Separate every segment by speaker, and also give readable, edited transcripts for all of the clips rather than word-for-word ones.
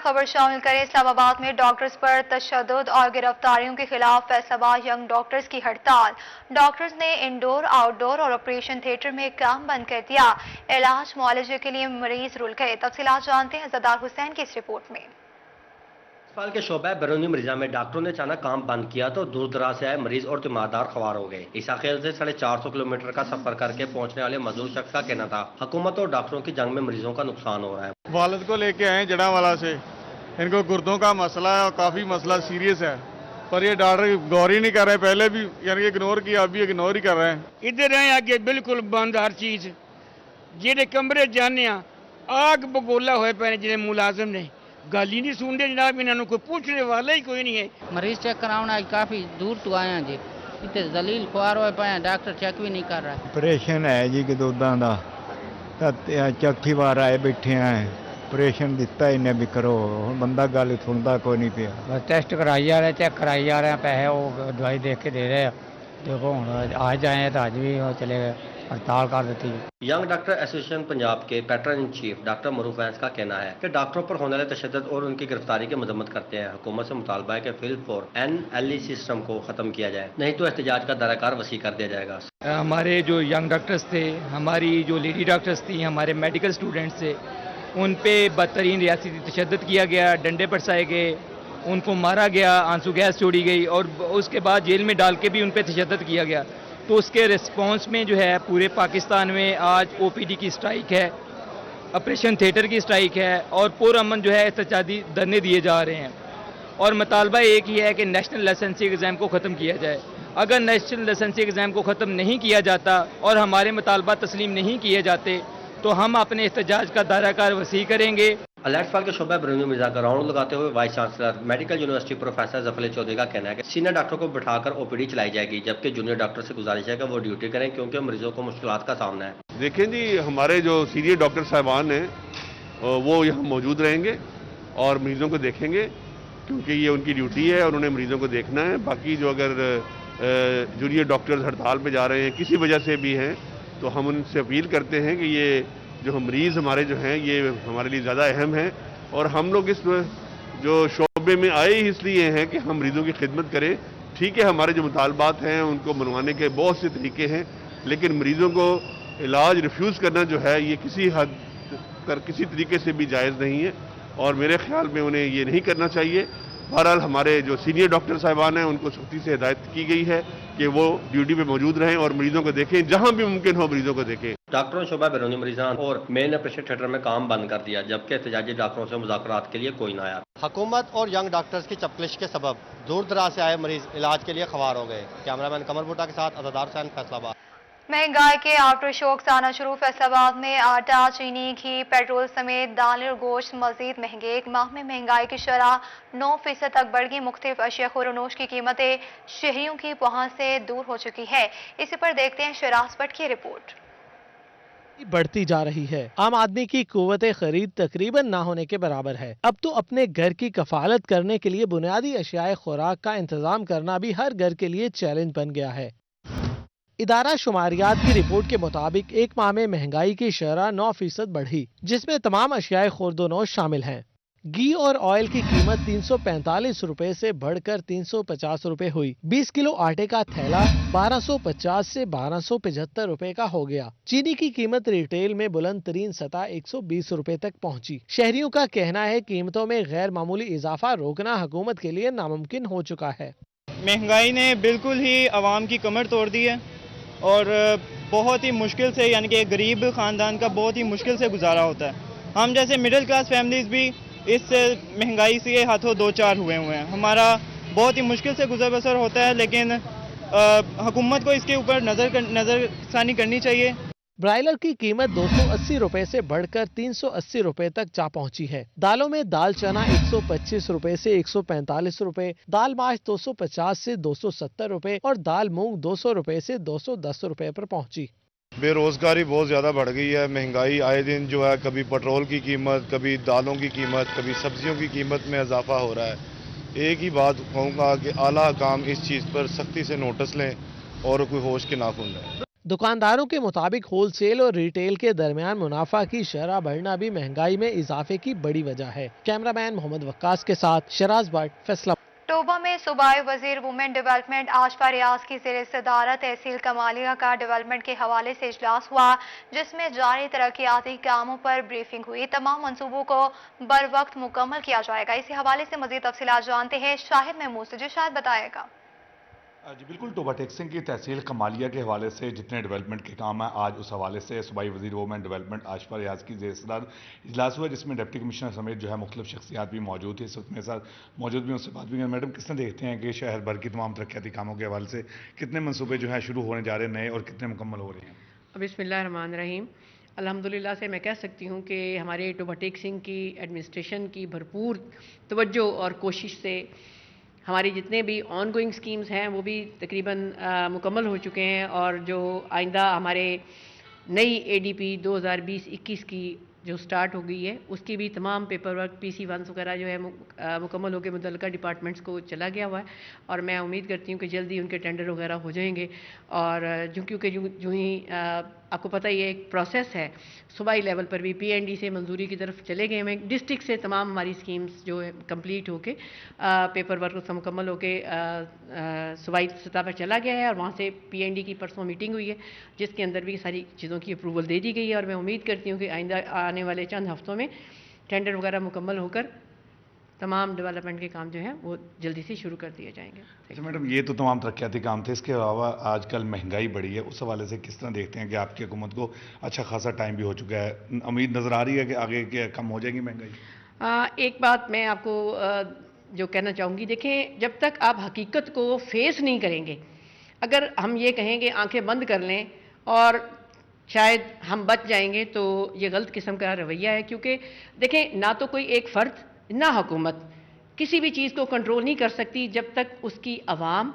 Speaker 1: खबर शामिल करें। इस्लामाबाद में डॉक्टर्स पर तशद्दुद और गिरफ्तारियों के खिलाफ फैसलाबाद यंग डॉक्टर्स की हड़ताल। डॉक्टर्स ने इंडोर, आउटडोर और ऑपरेशन थिएटर में काम बंद कर दिया। इलाज मुआलजे के लिए मरीज रुल गए। तफसीलात जानते हैं ज़दार हुसैन की इस रिपोर्ट में।
Speaker 2: साल के शोबा बैरूनी मरीजा में डॉक्टरों ने अचानक काम बंद किया तो दूर दराज से आए मरीज और तीमारदार खवार हो गए। ईसाखेल से 450 किलोमीटर का सफर करके पहुंचने वाले मजदूर शख्स का कहना था हुकूमत और डॉक्टरों की जंग में मरीजों का नुकसान हो रहा है।
Speaker 3: वालिद को लेके आए जड़ावाला से, इनको गुर्दों का मसला है और काफ़ी मसला सीरियस है, पर ये डॉक्टर गौर ही नहीं कर रहे। पहले भी यानी इग्नोर किया, अभी इग्नोर ही कर रहे हैं।
Speaker 4: इधर है आगे बिल्कुल बंद हर चीज़, जेडे कमरे जाने आग बगोला हुए पे जिन्हें मुलाजिम ने गल ही नहीं सुन रहे जनाब, इन्होंने कोई पूछने वाला ही कोई नहीं है।
Speaker 5: मरीज चेक कराना आज काफ़ी दूर तो आए हैं जी, इतने जलील खुआर हो पाए, डॉक्टर चेक भी नहीं कर रहा।
Speaker 6: ऑपरेशन है जी गदोदा का, चौथी बार आए बैठे हैं, ऑपरेशन दिता इन्हें भी करो, बंदा गल सुनता कोई नहीं पिया।
Speaker 7: बस टेस्ट कराई जा रहे, चेक कराई जा रहे हैं, पैसे वो दवाई देख के दे रहे हैं। देखो हूँ आज आए तो आज भी वो चले गए, हड़ताल कर देती है।
Speaker 2: यंग डॉक्टर एसोसिएशन पंजाब के patron in chief doctor Maroof फैंस का कहना है कि डॉक्टरों पर होने वाले तशद्दुद और उनकी गिरफ्तारी की मजम्मत करते हैं। हुकूमत से मुतालबा है कि फील्ड फॉर NLE सिस्टम को खत्म किया जाए, नहीं तो एहतजाज का दायरा वसी कर दिया जाएगा।
Speaker 8: हमारे जो यंग डॉक्टर्स थे, हमारी जो लेडी डॉक्टर्स थी, हमारे मेडिकल स्टूडेंट्स थे, उन पे बदतरीन रियासती तशद्दुद किया गया, डंडे बरसाए गए, उनको मारा गया, आंसू गैस छोड़ी गई और उसके बाद जेल में डाल के भी उन पे तशद्दुद किया गया। तो उसके रिस्पॉन्स में जो है पूरे पाकिस्तान में आज OPD की स्ट्राइक है, ऑपरेशन थिएटर की स्ट्राइक है और पुरअमन जो है एहतजाजी धरने दिए जा रहे हैं। और मुतालबा एक ही है कि नेशनल लाइसेंसी एग्ज़ाम को ख़त्म किया जाए। अगर नेशनल लाइसेंसी एग्ज़ाम को ख़त्म नहीं किया जाता और हमारे मुतालबा तस्लीम नहीं किए जाते तो हम अपने एहतजाज का दायरा वसी करेंगे।
Speaker 2: अलर्ट फाल के शोबा बैरूनी मिर्जा का राउंड लगाते हुए vice chancellor medical university professor Zafar Chaudhry का कहना है कि सीनियर डॉक्टरों को बिठाकर OPD चलाई जाएगी, जबकि जूनियर डॉक्टर से गुजारिश है कि वो ड्यूटी करें क्योंकि मरीजों को मुश्किलात का सामना है।
Speaker 3: देखें जी, हमारे जो सीनियर डॉक्टर साहिबान हैं वो यहाँ मौजूद रहेंगे और मरीजों को देखेंगे क्योंकि ये उनकी ड्यूटी है और उन्हें मरीजों को देखना है। बाकी जो अगर जूनियर डॉक्टर्स हड़ताल पर जा रहे हैं किसी वजह से भी हैं तो हम उनसे अपील करते हैं कि ये जो मरीज़ हमारे जो हैं ये हमारे लिए ज़्यादा अहम है और हम लोग इस जो शोबे में आए ही इसलिए हैं कि हम मरीज़ों की खिदमत करें। ठीक है, हमारे जो मुतालबात हैं उनको मनवाने के बहुत से तरीके हैं, लेकिन मरीज़ों को इलाज रिफ्यूज़ करना जो है ये किसी हद कर किसी तरीके से भी जायज़ नहीं है और मेरे ख्याल में उन्हें ये नहीं करना चाहिए। बहरहाल हमारे जो सीनियर डॉक्टर साहिबान हैं उनको सख्ती से हिदायत की गई है कि वो ड्यूटी पे मौजूद रहें और मरीजों को देखें, जहां भी मुमकिन हो मरीजों को देखें।
Speaker 2: डॉक्टरों ने शोबा बैरूनी मरीजा और मेन ऑपरेशन थिएटर में काम बंद कर दिया, जबकि एहतजाजी डॉक्टरों से मुज़ाकरात के लिए कोई ना आया। हुकूमत और यंग डॉक्टर्स की चपकलिश के सबब दूर दराज से आए मरीज इलाज के लिए खवार हो गए। कैमरामैन कमर भुट्टा के साथ ज़दार हुसैन, फैसलाबाद।
Speaker 1: महंगाई के आफ्टर शॉक्स आना शुरू। फैसलाबाद में आटा, चीनी, घी, पेट्रोल समेत दालें और गोश्त मजीद महंगे। एक माह में महंगाई की शरह 9% तक बढ़ गई। मुख्तलिफ अशिया खुरोनोश की कीमतें शहरियों की पहुंच से दूर हो चुकी है। इसी पर देखते हैं शराज भट्ट की रिपोर्ट।
Speaker 9: बढ़ती जा रही है। आम आदमी की कुव्वत खरीद तकरीबन ना होने के बराबर है। अब तो अपने घर की कफालत करने के लिए बुनियादी अशियाए खुराक का इंतजाम करना भी हर घर के लिए चैलेंज बन गया है। इदारा शुमारियात की रिपोर्ट के मुताबिक एक माह में महंगाई की शरह 9% बढ़ी, जिसमें तमाम अशियाए खुर्दोनोश शामिल हैं। घी और ऑयल की कीमत 345 रुपए से बढ़कर 350 रुपए हुई। 20 किलो आटे का थैला 1250 से 1275 रुपए का हो गया। चीनी की कीमत रिटेल में बुलंद तरीन सतह 120 रुपए तक पहुंची। शहरियों का कहना है कीमतों में गैर मामूली इजाफा रोकना हुकूमत के लिए नामुमकिन हो चुका है।
Speaker 10: महंगाई ने बिल्कुल ही आवाम की कमर तोड़ दी है और बहुत ही मुश्किल से, यानी कि एक गरीब ख़ानदान का बहुत ही मुश्किल से गुजारा होता है। हम जैसे मिडिल क्लास फैमिलीज़ भी इस महंगाई से हाथों दो चार हुए हैं। हमारा बहुत ही मुश्किल से गुजर बसर होता है, लेकिन हुकूमत को इसके ऊपर नज़रसानी करनी चाहिए।
Speaker 9: ब्रायलर की कीमत 280 रुपए से बढ़कर 380 रुपए तक जा पहुंची है। दालों में दाल चना 125 रुपए से 145 रुपए, दाल माश 250 से 270 रुपए और दाल मूंग 200 रुपए से 210 रुपए पर पहुंची।
Speaker 3: बेरोजगारी बहुत ज़्यादा बढ़ गई है। महंगाई आए दिन जो है, कभी पेट्रोल की कीमत, कभी दालों की कीमत, कभी सब्जियों की कीमत में इजाफा हो रहा है। एक ही बात कहूँगा कि आला हुकाम इस चीज़ पर सख्ती से नोटिस लें और कोई होश के नाखून लें।
Speaker 9: दुकानदारों के मुताबिक होलसेल और रिटेल के दरमियान मुनाफा की शरह बढ़ना भी महंगाई में इजाफे की बड़ी वजह है। कैमरामैन मोहम्मद वक्कास के साथ शराज भट्ट, फैसला।
Speaker 1: टोबा में सूबाई वजीर वुमेन डेवलपमेंट आशफा रियाज की ज़ेर सदारत तहसील कमालिया का डेवलपमेंट के हवाले से इजलास हुआ, जिसमें जारी तरक्याती कामों पर ब्रीफिंग हुई। तमाम मंसूबों को बर वक्त मुकम्मल किया जाएगा। इसी हवाले से मजीद तफसीलात जानते हैं शाहिद महमूद से, जो शायद बताएगा।
Speaker 11: जी बिल्कुल, टोबा टेक्सिंग की तहसील कमालिया के हवाले से जितने डेवलपमेंट के काम हैं, आज उस हवाले से सूबाई वज़ीर वुमेन डेवलपमेंट आशफा रियाज की ज़ेर सदारत इजलास हुआ, जिसमें डिप्टी कमिश्नर समेत जो है मुख्तलिफ शख्सियात भी मौजूद थे। इस वक्त मेरे साथ मौजूद भी, उनसे बात भी। मैडम, किस तरह देखते हैं कि शहर भर की तमाम तरक्याती कामों के हवाले से कितने मनसूबे जो हैं शुरू होने जा रहे हैं नए, और कितने मुकम्मल हो रहे हैं?
Speaker 12: बिस्मिल्लाहिर्रहमानिर्रहीम। अल्हम्दुलिल्लाह से मैं कह सकती हूँ कि हमारे टोबा टेक्सिंग की एडमिनिस्ट्रेशन की भरपूर तवज्जो और कोशिश से हमारी जितने भी ऑन गोइंग स्कीम्स हैं वो भी तकरीबन मुकम्मल हो चुके हैं, और जो आइंदा हमारे नई ADP 2020-21 की जो स्टार्ट हो गई है उसकी भी तमाम पेपर वर्क PC1 वगैरह जो है मुकम्मल होकर मुतल्लिका डिपार्टमेंट्स को चला गया हुआ है, और मैं उम्मीद करती हूँ कि जल्दी उनके टेंडर वगैरह हो जाएंगे। और क्योंकि जो ही आपको पता ही है एक प्रोसेस है, सूबाई लेवल पर भी PND से मंजूरी की तरफ चले गए हैं, डिस्ट्रिक्ट से तमाम हमारी स्कीम्स जो है कंप्लीट होके पेपर वर्क उसका मुकम्मल होके सूबाई सतह पर चला गया है, और वहाँ से PND की परसों मीटिंग हुई है जिसके अंदर भी सारी चीज़ों की अप्रूवल दे दी गई है, और मैं उम्मीद करती हूँ कि आइंदा आने वाले चंद हफ्तों में टेंडर वगैरह मुकम्मल होकर तमाम डेवलपमेंट के काम जो हैं वो जल्दी से शुरू कर दिए जाएंगे।
Speaker 11: अच्छा मैडम, ये तो तमाम तरक्याती काम थे, इसके अलावा आजकल महंगाई बढ़ी है, उस हवाले से किस तरह देखते हैं कि आपकी हुकूमत को अच्छा खासा टाइम भी हो चुका है, उम्मीद नज़र आ रही है कि आगे के कम हो जाएगी महंगाई?
Speaker 12: एक बात मैं आपको जो कहना चाहूँगी, देखें, जब तक आप हकीकत को फेस नहीं करेंगे, अगर हम ये कहें कि आंखें बंद कर लें और शायद हम बच जाएंगे, तो ये गलत किस्म का रवैया है। क्योंकि देखें, ना तो कोई एक फ़र्द ना हुकूमत किसी भी चीज़ को कंट्रोल नहीं कर सकती जब तक उसकी आवाम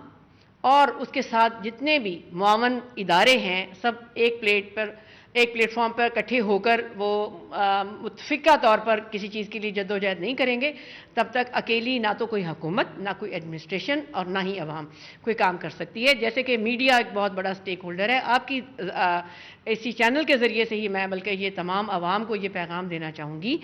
Speaker 12: और उसके साथ जितने भी मुआवन इदारे हैं सब एक प्लेटफॉर्म पर इकट्ठे होकर वो मुतफ़िका तौर पर किसी चीज़ के लिए जद्दोजहद नहीं करेंगे, तब तक अकेली ना तो कोई हुकूमत, ना कोई एडमिनिस्ट्रेशन और ना ही अवाम कोई काम कर सकती है। जैसे कि मीडिया एक बहुत बड़ा स्टेक होल्डर है। आपकी इसी चैनल के ज़रिए से ही मैं बल्कि ये तमाम अवाम को ये पैगाम देना चाहूँगी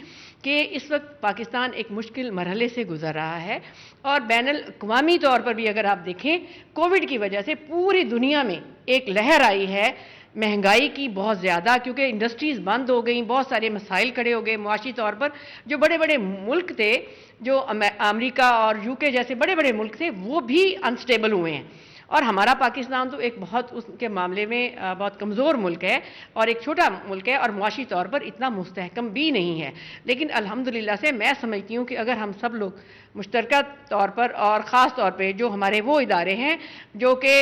Speaker 12: कि इस वक्त पाकिस्तान एक मुश्किल मरहले से गुजर रहा है, और बैनुल अक़वामी तौर पर भी अगर आप देखें, कोविड की वजह से पूरी दुनिया में एक लहर आई है महंगाई की बहुत ज़्यादा, क्योंकि इंडस्ट्रीज़ बंद हो गई, बहुत सारे मसाइल खड़े हो गए मुआशी तौर पर। जो बड़े बड़े मुल्क थे, जो अमेरिका और UK जैसे बड़े बड़े मुल्क थे, वो भी अनस्टेबल हुए हैं, और हमारा पाकिस्तान तो एक बहुत उसके मामले में बहुत कमज़ोर मुल्क है और एक छोटा मुल्क है, और मुआशी तौर पर इतना मुस्तहकम भी नहीं है। लेकिन अल्हम्दुलिल्लाह से मैं समझती हूँ कि अगर हम सब लोग मुश्तरका तौर पर और ख़ास तौर पर जो हमारे वो इदारे हैं जो कि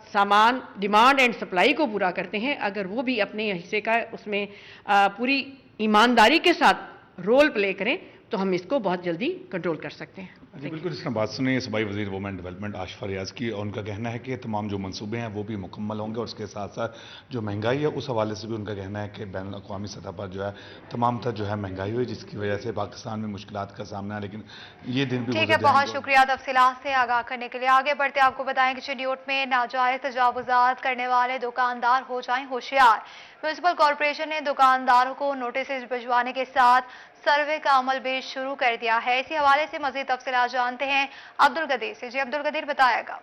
Speaker 12: सामान डिमांड एंड सप्लाई को पूरा करते हैं, अगर वो भी अपने हिस्से का उसमें पूरी ईमानदारी के साथ रोल प्ले करें, तो हम इसको बहुत जल्दी कंट्रोल कर सकते हैं।
Speaker 11: जी बिल्कुल, इसमें बात सुनिए सूबाई वज़ीर वुमेन डेवलपमेंट आशफा रियाज की, और उनका कहना है कि तमाम जो मंसूबे हैं वो भी मुकम्मल होंगे, और उसके साथ साथ जो महंगाई है उस हवाले से भी उनका कहना है कि बैनुल अक़वामी सतह पर जो है तमाम तर जो है महंगाई हुई, जिसकी वजह से पाकिस्तान में मुश्किलात का सामना है, लेकिन ये दिन भी
Speaker 1: ठीक है। बहुत शुक्रिया तफसीलात से आगाह करने के लिए। आगे बढ़ते आपको बताएं कि चिन्योट में नाजायज तजावुजात करने वाले दुकानदार हो जाएं होशियार। म्यूनिसिपल कॉरपोरेशन ने दुकानदारों को नोटिस भिजवाने के साथ सर्वे का अमल भी शुरू कर दिया है। इसी हवाले से मजीद तफसीलात जानते हैं अब्दुल गदीर से। जी अब्दुल गदीर, बताएगा।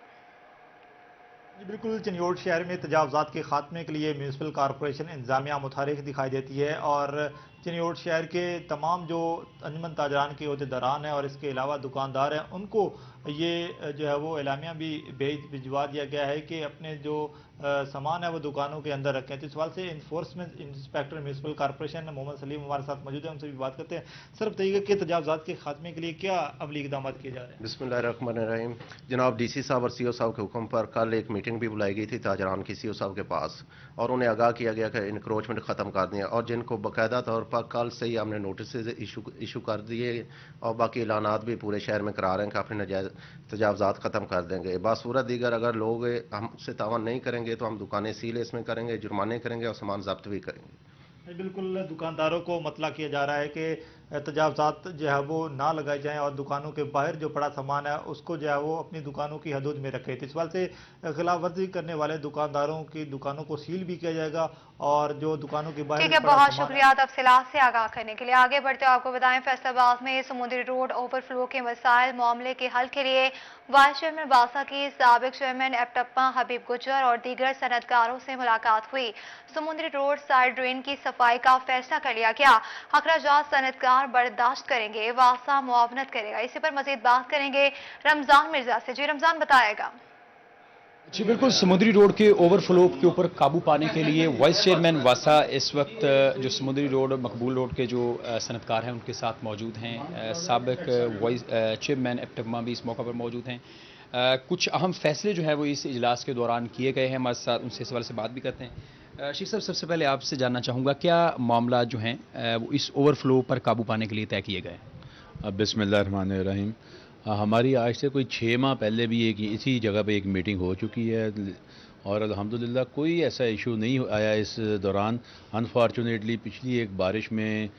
Speaker 13: जी बिल्कुल, चिन्योट शहर में तजावुजात के खात्मे के लिए म्यूनिसिपल कॉरपोरेशन इंतजामिया मुतहरिक दिखाई देती है, और चिन्योट शहर के तमाम जो अंजुमन ताजरान के अहदेदारान हैं और इसके अलावा दुकानदार हैं, उनको ये जो है वो एलामिया भी भिजवा दिया गया है कि अपने जो सामान है वो दुकानों के अंदर रखें। तो इस सवाल से enforcement inspector municipal corporation Mohammad Saleem हमारे साथ मौजूद है, उनसे भी बात करते हैं। सर बताइएगा कि तजावुजात के खात्मे के लिए क्या अमली इक़दाम किए जा रहे हैं?
Speaker 2: बिस्मिल्लाहिर्रहमानिर्रहीम। जनाब DC साहब और CO साहब के हुक्म पर कल एक मीटिंग भी बुलाई गई थी ताजरान की CO साहब के पास, और उन्हें आगाह किया गया कि इंक्रोचमेंट ख़त्म कर दिया, और जिनको बाकायदा तौर पर कल से ही हमने नोटिस इशू कर दिए, और बाकी ऐलानात भी पूरे शहर में करा रहे हैं कि अपने नाजायज़ तजावुजात ख़त्म कर देंगे। बासूरत दीगर अगर लोग हमसे तावन नहीं करेंगे तो हम दुकानें सील इसमें करेंगे, जुर्माने करेंगे और सामान जब्त भी करेंगे।
Speaker 13: बिल्कुल, दुकानदारों को मतला किया जा रहा है कि तजावज़ात जो है वो ना लगाए जाएँ और दुकानों के बाहर जो पड़ा सामान है उसको जो है वो अपनी दुकानों की हदूद में रखे। तो इस बात से खिलाफ वर्जी करने वाले दुकानदारों की दुकानों को सील भी किया जाएगा और जो दुकानों के बाहर
Speaker 1: ठीक है, बहुत शुक्रिया तफसीलात से आगाह करने के लिए। आगे बढ़ते आपको बताएं, फैसलाबाद में समुद्री रोड ओवरफ्लो के मसाइल मामले के हल के लिए वाइस चेयरमैन वासा की साबिक चेयरमैन एप्टप्पा हबीब गुज्जर और दीगर सनतकारों से मुलाकात हुई। समुद्री रोड साइड ड्रेन की सफाई का फैसला कर लिया गया। अखराजात सनतकार बर्दाश्त करेंगे, वासा मुआवनत करेगा। इसी पर मजीद बात करेंगे रमजान मिर्जा से। जी रमजान, बताएगा।
Speaker 14: जी बिल्कुल, समुद्री रोड के ओवरफ्लो के ऊपर काबू पाने के लिए वाइस चेयरमैन वासा इस वक्त जो समुद्री रोड मकबूल रोड के जो सनतकार हैं उनके साथ मौजूद हैं। साबिक वाइस चेयरमैन एप्टप्पा भी इस मौका पर मौजूद हैं। कुछ अहम फैसले जो है वो इस इजलास के दौरान किए गए हैं। हमारे साथ उनसे इस हवाले से बात भी करते हैं। शेख साहब, सबसे पहले आपसे जानना चाहूँगा, क्या मामला जो हैं वो इस ओवरफ्लो पर काबू पाने के लिए तय किए गए?
Speaker 15: बिस्मिल्लाहिर्रहमानिर्रहीम। हमारी आज से कोई 6 माह पहले भी इसी जगह पे एक मीटिंग हो चुकी है और अल्हम्दुलिल्लाह कोई ऐसा इशू नहीं आया इस दौरान। अनफॉर्चुनेटली पिछली एक बारिश में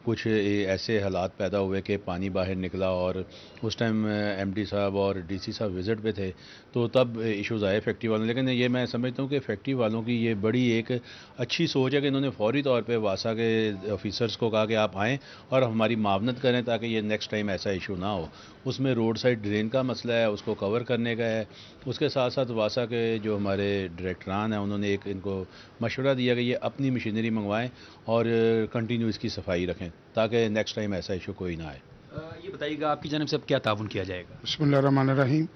Speaker 15: कुछ ऐसे हालात पैदा हुए कि पानी बाहर निकला और उस टाइम एमडी साहब और डीसी साहब विज़िट पे थे, तो तब इश्यूज़ आए फैक्ट्री वालों। लेकिन ये मैं समझता हूँ कि फैक्ट्री वालों की ये बड़ी एक अच्छी सोच है कि इन्होंने फौरी तौर पे वासा के ऑफिसर्स को कहा कि आप आएँ और हमारी मावनत करें ताकि ये नेक्स्ट टाइम ऐसा इशू ना हो। उसमें रोड साइड ड्रेन का मसला है, उसको कवर करने का है। उसके साथ साथ वासा के जो हमारे डायरेक्टरान हैं उन्होंने एक इनको मशवरा दिया कि ये अपनी मशीनरी मंगवाएं और कंटिन्यू इसकी सफाई रखें ताकि नेक्स्ट टाइम ऐसा इशू कोई ना आए।
Speaker 14: ये बताइएगा आपकी जानिब से अब क्या ताउन किया जाएगा?
Speaker 16: बिस्मिल्लाहिर्रहमानिर्रहीम।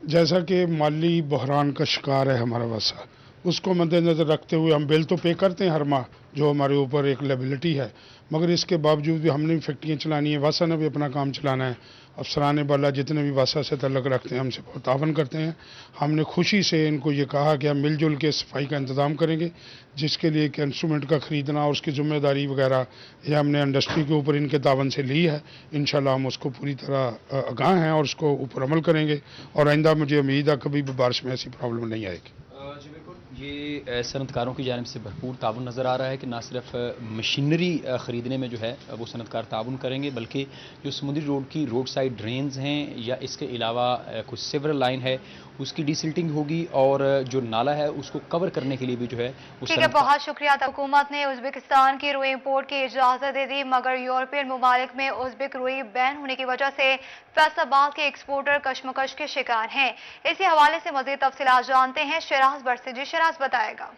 Speaker 16: जैसा कि माली बहरान का शिकार है हमारा वासा, उसको मद्देनज़र रखते हुए हम बिल तो पे करते हैं हर माह, जो हमारे ऊपर एक लायबिलिटी है, मगर इसके बावजूद भी हमने फैक्ट्रियाँ चलानी है, वासा ने भी अपना काम चलाना है। अफसरान बाला जितने भी वासा से तल्लुक़ रखते हैं हमसे बहुत तावन करते हैं। हमने खुशी से इनको ये कहा कि हम मिलजुल के सफाई का इंतज़ाम करेंगे, जिसके लिए कि इंस्ट्रूमेंट का ख़रीदना और उसकी ज़िम्मेदारी वगैरह ये हमने इंडस्ट्री के ऊपर इनके तावन से ली है। इंशाल्लाह हम उसको पूरी तरह आगाह हैं और उसको ऊपर अमल करेंगे और आइंदा मुझे उम्मीद है कभी भी बारिश में ऐसी प्रॉब्लम नहीं आएगी।
Speaker 14: जी बिल्कुल, ये सनतकारों की जानिब से भरपूर ताउन नज़र आ रहा है कि ना सिर्फ मशीनरी ख़रीदने में जो है वो सनतकार ताउन करेंगे, बल्कि जो समुद्री रोड की रोड साइड ड्रेन्स हैं या इसके अलावा कुछ सिवरेज लाइन है उसकी डिसिल्टिंग होगी और जो नाला है उसको कवर करने के लिए भी जो है।
Speaker 1: ठीक है, बहुत शुक्रिया। हुकूमत ने उज़्बेकिस्तान की रुई इंपोर्ट की इजाज़त दे दी, मगर यूरोपियन ममालिक में उज़्बेक रुई बैन होने की वजह से फैसलाबाद के एक्सपोर्टर कशमकश के शिकार हैं। इसी हवाले से मज़ीद तफसीलात जानते हैं शराज बट से। जी शराज, बताएगा।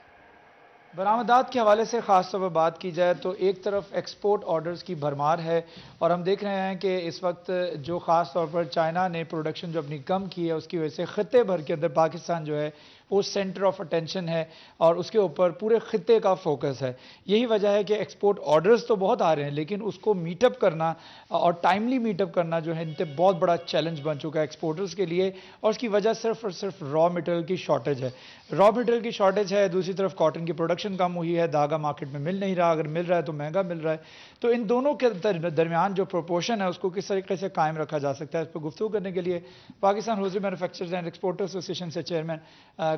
Speaker 17: बरामदात के हवाले से ख़ास तौर पर बात की जाए तो एक तरफ एक्सपोर्ट ऑर्डर्स की भरमार है और हम देख रहे हैं कि इस वक्त जो ख़ास तौर पर चाइना ने प्रोडक्शन जो अपनी कम की है उसकी वजह से ख़ित्ते भर के अंदर पाकिस्तान जो है वो सेंटर ऑफ अटेंशन है और उसके ऊपर पूरे खित्ते का फोकस है। यही वजह है कि एक्सपोर्ट ऑर्डर्स तो बहुत आ रहे हैं लेकिन उसको मीटअप करना और टाइमली मीटअप करना जो है इनसे बहुत बड़ा चैलेंज बन चुका है एक्सपोर्टर्स के लिए और उसकी वजह सिर्फ और सिर्फ रॉ मटेरियल की शॉर्टेज है। रॉ मटेरियल की शॉर्टेज है, दूसरी तरफ कॉटन की प्रोडक्शन कम हुई है, धागा मार्केट में मिल नहीं रहा, अगर मिल रहा है तो महंगा मिल रहा है। तो इन दोनों के दरमियान जो प्रोपोर्शन है उसको किस तरीके से कायम रखा जा सकता है, इस पर गुफ्तगू करने के लिए Pakistan hosiery manufacturers and exporters association से चेयरमैन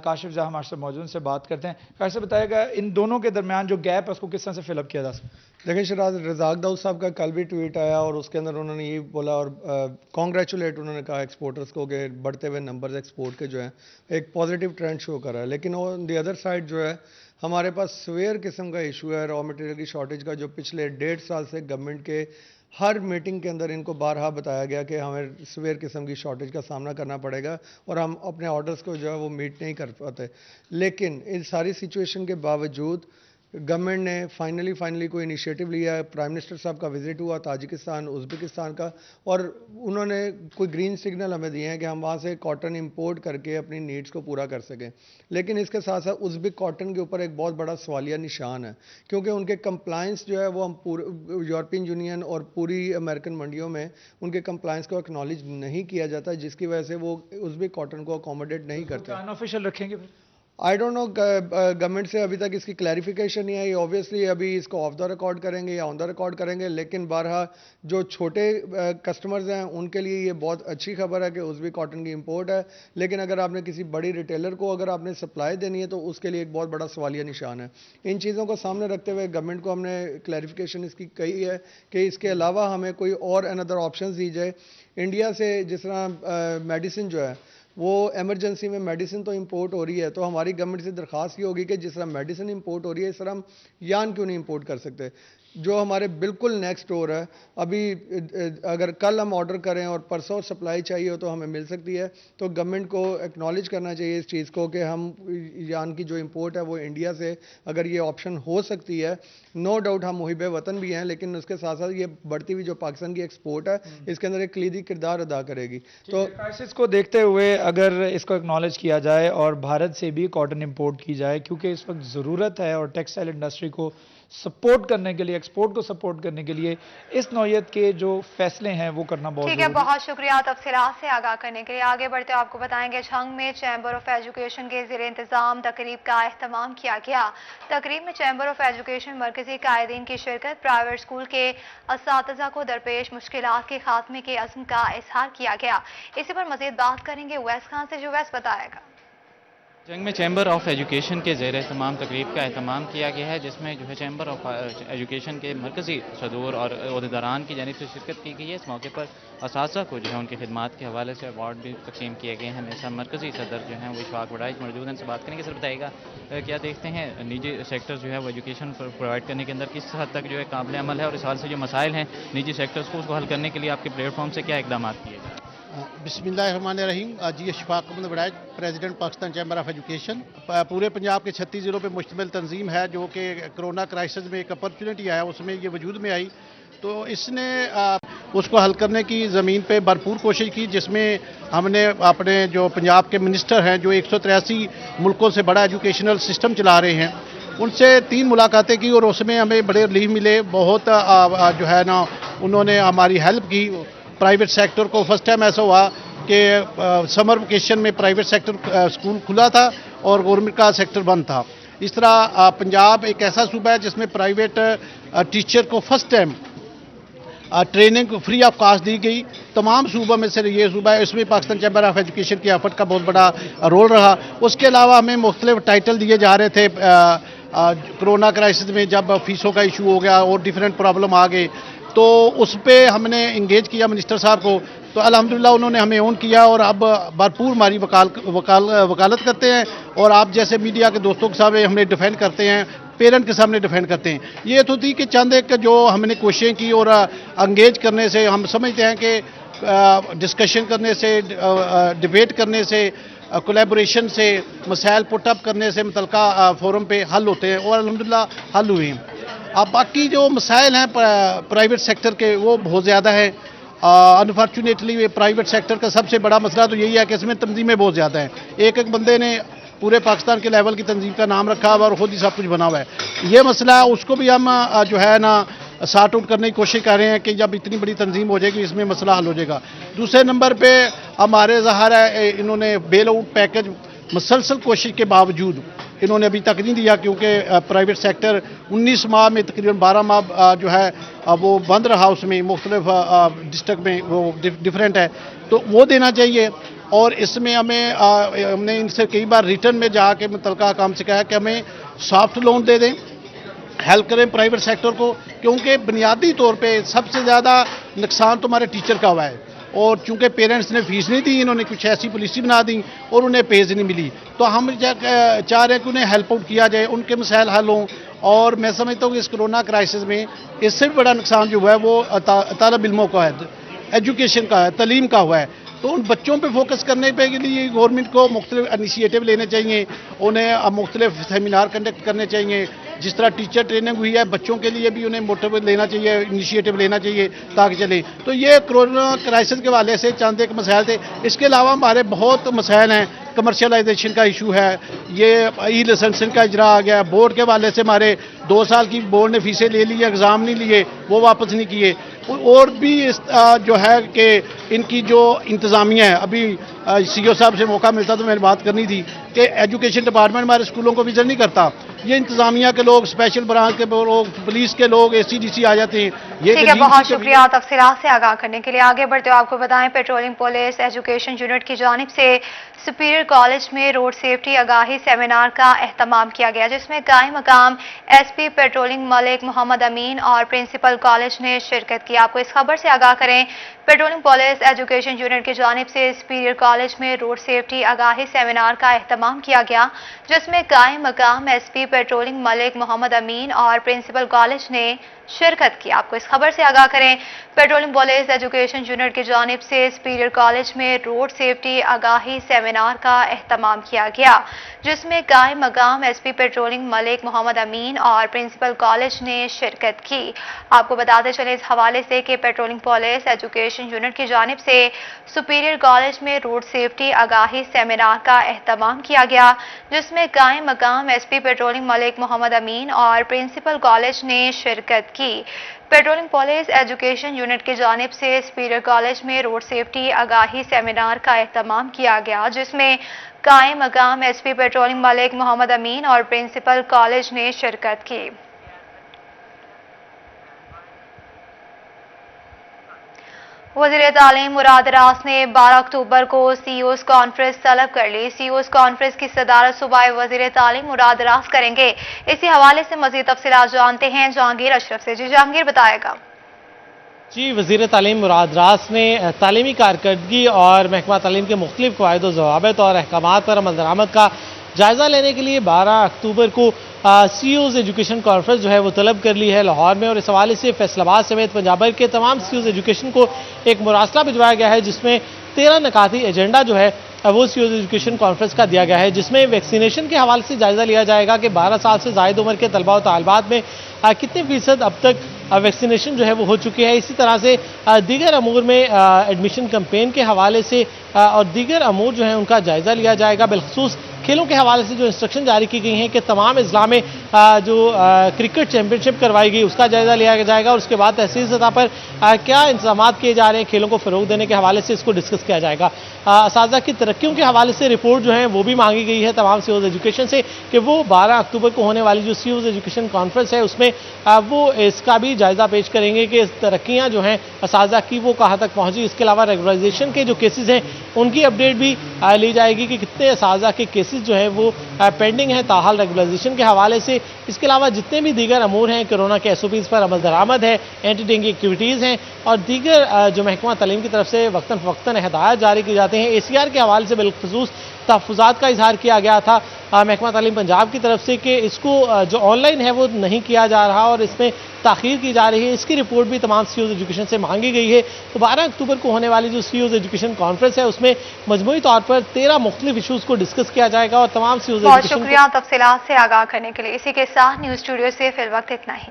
Speaker 17: काशिफ जहाँ हमारे साथ मौजूद से बात करते हैं। काशिफ से बताएगा इन दोनों के दरमियान जो गैप है उसको किस तरह से फिलअप किया जा सकता है?
Speaker 18: देखिए शराज, रज़ाक दाऊद साहब का कल भी ट्वीट आया और उसके अंदर उन्होंने ये बोला और कॉन्ग्रेचुलेट उन्होंने कहा एक्सपोर्टर्स को कि बढ़ते हुए नंबर्स एक्सपोर्ट के जो हैं एक पॉजिटिव ट्रेंड शो कर रहा है। लेकिन ऑन दी अदर साइड जो है हमारे पास सवेयर किस्म का इशू है रॉ मटेरियल की शॉर्टेज का, जो पिछले 1.5 साल से गवर्नमेंट के हर मीटिंग के अंदर इनको बारहा बताया गया कि हमें सवेयर किस्म की शॉर्टेज का सामना करना पड़ेगा और हम अपने ऑर्डर्स को जो है वो मीट नहीं कर पाते। लेकिन इन सारी सिचुएशन के बावजूद गवर्नमेंट ने फाइनली कोई इनिशिएटिव लिया है। प्राइम मिनिस्टर साहब का विजिट हुआ ताजिकिस्तान, उज़्बेकिस्तान का, और उन्होंने कोई ग्रीन सिग्नल हमें दिए हैं कि हम वहाँ से कॉटन इंपोर्ट करके अपनी नीड्स को पूरा कर सकें। लेकिन इसके साथ साथ उज़्बेक कॉटन के ऊपर एक बहुत बड़ा सवालिया निशान है क्योंकि उनके कंप्लाइंस जो है वो हम पूरे यूरोपियन यूनियन और पूरी अमेरिकन मंडियों में उनके कंप्लाइंस को एक्नॉलेज नहीं किया जाता, जिसकी वजह से वो उज़्बेक कॉटन को अकोमोडेट नहीं करते।
Speaker 17: अनऑफिशियल रखेंगे?
Speaker 18: आई डोंट नो, गवर्नमेंट से अभी तक इसकी क्लैरिफिकेशन नहीं आई। ऑब्वियसली अभी इसको ऑफ द रिकॉर्ड करेंगे या ऑन द रिकॉर्ड करेंगे, लेकिन बहरहाल जो छोटे कस्टमर्स हैं उनके लिए ये बहुत अच्छी खबर है कि उज़्बेक कॉटन की इंपोर्ट है। लेकिन अगर आपने किसी बड़ी रिटेलर को अगर आपने सप्लाई देनी है तो उसके लिए एक बहुत बड़ा सवालिया निशान है। इन चीज़ों को सामने रखते हुए गवर्नमेंट को हमने क्लैरिफिकेशन इसकी कही है कि इसके अलावा हमें कोई और अनदर ऑप्शन दी जाए। इंडिया से जिस तरह मेडिसिन जो है वो इमरजेंसी में मेडिसिन तो इंपोर्ट हो रही है, तो हमारी गवर्नमेंट से दरख्वास्त ये होगी कि जिस तरह मेडिसिन इंपोर्ट हो रही है इस तरह हम यान क्यों नहीं इंपोर्ट कर सकते, जो हमारे बिल्कुल नेक्स्ट डोर है। अभी अगर कल हम ऑर्डर करें और परसों सप्लाई चाहिए हो तो हमें मिल सकती है। तो गवर्नमेंट को एक्नॉलेज करना चाहिए इस चीज़ को कि हम यान की जो इंपोर्ट है वो इंडिया से अगर ये ऑप्शन हो सकती है। नो डाउट हम मुहिब वतन भी हैं, लेकिन उसके साथ साथ ये बढ़ती हुई जो पाकिस्तान की एक्सपोर्ट है इसके अंदर एक कलीदी किरदार अदा करेगी।
Speaker 17: तो क्राइसिस को देखते हुए अगर इसको एक्नॉलेज किया जाए और भारत से भी कॉटन इंपोर्ट की जाए, क्योंकि इस वक्त ज़रूरत है और टेक्सटाइल इंडस्ट्री को सपोर्ट करने के लिए, एक्सपोर्ट को सपोर्ट करने के लिए इस नौयत के जो फैसले हैं वो करना बहुत
Speaker 1: ठीक है। बहुत शुक्रिया तफसीलात से आगाह करने के लिए। आगे बढ़ते आपको बताएंगे झंग में चैम्बर ऑफ एजुकेशन के ज़ेरे इंतजाम तकरीब का एहतमाम किया गया। तकरीब में चैम्बर ऑफ एजुकेशन मरकजी कायदीन की शिरकत, प्राइवेट स्कूल के असातिज़ा को दरपेश मुश्किलात के खात्मे के अज़्म का इजहार किया गया। इसी पर मज़ीद बात करेंगे उवैस खान से, जो उवैस बताएगा।
Speaker 19: जंग में चैम्बर ऑफ एजुकेशन के ज़ेर तमाम तकरीब का अहतमाम किया गया है, जिसमें जो है चैम्बर ऑफ एजुकेशन के मरकज़ी सदूर और अहदेदारान की जानिब से शिरकत की गई है। इस मौके पर असातिज़ा को जो है उनकी खिदमात के हवाले से अवार्ड भी तकसीम किए गए हैं। हमेशा मरकज़ी सदर जो हैं वो इशफाक वड़ाइच मौजूद हैं, से बात करेंगे। सर बताइएगा क्या देखते हैं निजी सेक्टर जो है वो एजुकेशन प्रोवाइड करने के अंदर किस हद तक जो है काबिल अमल है, और इस हाल से जो मसाइल हैं निजी सेक्टर्स को उसको हल करने के लिए आपके प्लेटफॉर्म से क्या इकदाम किए गए?
Speaker 2: बिस्मिल्लाहिर्रहमानिर्रहीम। जी Ashfaq Ahmed Waraich, president Pakistan chamber of education. पूरे पंजाब के 36 ज़िलों पे मुश्तमिल तंजीम है जो कि कोरोना क्राइसिस में एक अपॉर्चुनिटी आया, उसमें ये वजूद में आई, तो इसने उसको हल करने की ज़मीन पे भरपूर कोशिश की, जिसमें हमने अपने जो पंजाब के मिनिस्टर हैं जो 183 मुल्कों से बड़ा एजुकेशनल सिस्टम चला रहे हैं, उनसे 3 मुलाकातें की और उसमें हमें बड़े रिलीफ मिले। बहुत जो है ना उन्होंने हमारी हेल्प की। प्राइवेट सेक्टर को फर्स्ट टाइम ऐसा हुआ कि समर वेकेशन में प्राइवेट सेक्टर स्कूल खुला था और गवर्नमेंट का सेक्टर बंद था। इस तरह पंजाब एक ऐसा सूबा है जिसमें प्राइवेट टीचर को first time training free of cost दी गई। तमाम सूबों में से ये सूबा है, इसमें पाकिस्तान चैम्बर ऑफ एजुकेशन की एफर्ट का बहुत बड़ा रोल रहा। उसके अलावा हमें मुख्तलिफ टाइटल दिए जा रहे थे। कोरोना क्राइसिस में जब फीसों का इशू हो गया और डिफरेंट प्रॉब्लम आ गए, तो उस पर हमने इंगेज किया मिनिस्टर साहब को, तो अल्हम्दुलिल्लाह उन्होंने हमें ऑन किया और अब भरपूर हमारी वकालत करते हैं और आप जैसे मीडिया के दोस्तों के सामने हमने डिफेंड करते हैं, पेरेंट के सामने डिफेंड करते हैं। ये तो थी कि चंद एक जो हमने कोशिशें की और इंगेज करने से हम समझते हैं कि डिस्कशन करने से, डिबेट करने से, कोलैबोरेशन से, मसाइल पुट अप करने से मुतलका फोरम पे हल होते हैं और अल्हम्दुलिल्लाह हल हुए हैं। अब बाकी जो मसाइल हैं प्राइवेट सेक्टर के वो बहुत ज़्यादा हैं। अनफॉर्चुनेटली प्राइवेट सेक्टर का सबसे बड़ा मसला तो यही है कि इसमें तंजीमें बहुत ज़्यादा हैं। एक बंदे ने पूरे पाकिस्तान के लेवल की तंजीम का नाम रखा हुआ और ख़ुद ही सब कुछ बना हुआ है। ये मसला है, उसको भी हम जो है ना सार्ट आउट करने की कोशिश कर रहे हैं कि जब इतनी बड़ी तंजीम हो जाएगी इसमें मसला हल हो जाएगा। दूसरे नंबर पे हमारे ज़ाहिर है इन्होंने बेल आउट पैकेज मुसलसल कोशिश के बावजूद इन्होंने अभी तक नहीं दिया, क्योंकि प्राइवेट सेक्टर 19 माह में तकरीबन 12 माह जो है वो बंद रहा, उसमें मुख्तलिफ डिस्ट्रिक्ट में वो डिफरेंट है, तो वो देना चाहिए। और इसमें हमने इनसे कई बार रिटर्न में जाके मुतलका काम से कहा कि हमें सॉफ्ट लोन दे दें, हेल्प करें प्राइवेट सेक्टर को, क्योंकि बुनियादी तौर पे सबसे ज़्यादा नुकसान तो हमारे टीचर का हुआ है। और चूंकि पेरेंट्स ने फीस नहीं दी, इन्होंने कुछ ऐसी पॉलिसी बना दी और उन्हें पेज नहीं मिली, तो हम चाह रहे हैं कि उन्हें हेल्प आउट किया जाए, उनके मसाइल हल हों। और मैं समझता हूँ कि इस कोरोना क्राइसिस में इससे भी बड़ा नुकसान जो हुआ है वो तालिब इल्मों का है, एजुकेशन का है, तालीम का हुआ है। तो उन बच्चों पे फोकस करने पे के लिए गवर्नमेंट को मुख्तलिफ इनिशिएटिव लेने चाहिए, उन्हें मुख्तलिफ सेमिनार कंडक्ट करने चाहिए। जिस तरह टीचर ट्रेनिंग हुई है, बच्चों के लिए भी उन्हें मोटिव लेना चाहिए, इनिशिएटिव लेना चाहिए ताकि चले। तो ये कोरोना क्राइसिस के हवाले से चंद एक मसाइल थे। इसके अलावा हमारे बहुत मसाइल हैं। कमर्शलाइजेशन का इशू है, ये ई लाइसेंसिंग का इजरा आ गया, बोर्ड के हवाले से हमारे 2 साल की बोर्ड ने फीसें ले ली, एग्ज़ाम नहीं लिए, वो वापस नहीं किए।
Speaker 20: اور بھی جو ہے کہ ان کی جو انتظامیہ ہے، ابھی سی او صاحب سے موقع ملتا تو میں نے بات کرنی تھی کہ ایجوکیشن ڈپارٹمنٹ ہمارے اسکولوں کو وزٹ نہیں کرتا، یہ انتظامیہ کے لوگ، اسپیشل برانچ کے لوگ، پولیس کے لوگ، اے سی ڈی سی آ جاتے ہیں۔ یہ
Speaker 1: ٹھیک ہے، بہت شکریہ تفصیلات سے آگاہ کرنے کے لیے۔ آگے بڑھتے ہوئے آپ کو بتائیں پیٹرولنگ پولیس ایجوکیشن یونٹ کی جانب سے سپیریئر کالج میں روڈ سیفٹی آگاہی سیمینار کا اہتمام کیا گیا، جس میں قائم مقام ایس پی پیٹرولنگ ملک محمد امین اور پرنسپل کالج نے شرکت کی۔ آپ کو اس خبر سے آگاہ کریں، پیٹرولنگ پولیس ایجوکیشن یونٹ کی جانب سے سپیریئر کالج میں روڈ سیفٹی آگاہی سیمینار کا اہتمام کیا گیا، جس میں قائم مقام ایس پی پیٹرولنگ ملک محمد امین اور پرنسپل کالج نے شرکت کی۔ آپ کو اس خبر سے آگاہ کریں، پیٹرولنگ پولیس ایجوکیشن یونٹ کی جانب سے سپیریئر کالج میں روڈ سیفٹی آگاہی سیمینار کا اہتمام کیا گیا، جس میں قائم مقام ایس پی پیٹرولنگ ملک محمد امین اور پرنسپل کالج نے شرکت کی۔ آپ کو بتاتے چلیں اس حوالے سے کہ پیٹرولنگ پولیس ایجوکیشن یونٹ کی جانب سے سپیریئر کالج میں روڈ سیفٹی آگاہی سیمینار کا اہتمام کیا گیا، جس میں قائم مقام ایس پی پیٹرولنگ ملک محمد امین اور پرنسپل کالج نے شرکت کی۔ پیٹرولنگ پولیس ایجوکیشن یونٹ کی جانب سے سپیریئر کالج میں روڈ سیفٹی آگاہی سیمینار کا اہتمام کیا گیا، جس میں قائم مقام ایس پی پیٹرولنگ ملک محمد امین اور پرنسپل کالج نے شرکت کی۔ وزیر تعلیم مراد راس نے 12 اکتوبر کو سی اوز کانفرنس طلب کر لی۔ سی اوز کانفرنس کی صدارت صوبائی وزیر تعلیم مراد راس کریں گے۔ اسی حوالے سے مزید تفصیلات جانتے ہیں جہانگیر اشرف سے۔ جی جہانگیر بتائے گا۔
Speaker 9: جی، وزیر تعلیم مراد راس نے تعلیمی کارکردگی اور محکمہ تعلیم کے مختلف قواعد و ضوابط اور احکامات پر عمل درآمد کا جائزہ لینے کے لیے 12 اکتوبر کو سی اوز ایجوکیشن کانفرنس جو ہے وہ طلب کر لی ہے لاہور میں، اور اس حوالے سے فیصل آباد سمیت پنجاب بھر کے تمام سی اوز ایجوکیشن کو ایک مراسلہ بھجوایا گیا ہے، جس میں 13 نکاتی ایجنڈا جو ہے وہ سی اوز ایجوکیشن کانفرنس کا دیا گیا ہے، جس میں ویکسینیشن کے حوالے سے جائزہ لیا جائے گا کہ 12 سال سے زائد عمر کے طلبہ و طالبات میں کتنے فیصد اب تک ویکسینیشن جو ہے وہ ہو چکی ہے۔ اسی طرح سے دیگر امور میں ایڈمیشن کمپین کے حوالے سے اور دیگر امور جو ہیں ان کا جائزہ لیا جائے گا۔ بالخصوص کھیلوں کے حوالے سے جو انسٹرکشن جاری کی گئی ہیں کہ تمام اضلاع میں جو کرکٹ چیمپئن شپ کروائی گئی اس کا جائزہ لیا جائے گا، اور اس کے بعد تحصیل سطح پر کیا انتظامات کیے جا رہے ہیں کھیلوں کو فروغ دینے کے حوالے سے اس کو ڈسکس کیا جائے گا۔ اساتذہ کی ترقیوں کے حوالے سے رپورٹ جو ہیں وہ بھی مانگی گئی ہے تمام سی اوز ایجوکیشن سے کہ وہ 12 اکتوبر کو ہونے والی جو سی اوز ایجوکیشن کانفرنس ہے اس میں وہ اس کا بھی جائزہ پیش کریں گے کہ ترقیاں جو ہیں اساتذہ کی وہ کہاں تک پہنچی۔ اس کے علاوہ ریگولرائزیشن کے جو کیسز ہیں ان کی اپڈیٹ بھی لی جائے گی کہ کتنے اساتذہ کے کیسز جو ہیں وہ پینڈنگ ہیں تاحال ریگولرائزیشن کے حوالے سے۔ اس کے علاوہ جتنے بھی دیگر امور ہیں، کورونا کے ایس او پیز پر عمل درآمد ہے، اینٹی ڈینگی ایکٹیویٹیز ہیں اور دیگر جو محکمہ تعلیم کی طرف سے وقتاً فوقتاً ہدایات جاری کی جاتے ہیں، اے سی آر کے حوالے سے بالخصوص تحفظات کا اظہار کیا گیا تھا محکمہ تعلیم پنجاب کی طرف سے کہ اس کو جو آن لائن ہے وہ نہیں کیا جا رہا اور اس میں تاخیر کی جا رہی ہے۔ اس کی رپورٹ بھی تمام سی اوز ایجوکیشن سے مانگی گئی ہے۔ تو 12 اکتوبر کو ہونے والی جو سی اوز ایجوکیشن کانفرنس ہے اس میں مجموعی طور پر 13 مختلف ایشوز کو ڈسکس کیا جائے گا اور تمام سی اوز
Speaker 1: بہت شکریہ تفصیلات سے آگاہ کرنے کے لیے۔ اسی کے ساتھ نیوز اسٹوڈیو سے فی الوقت اتنا ہی۔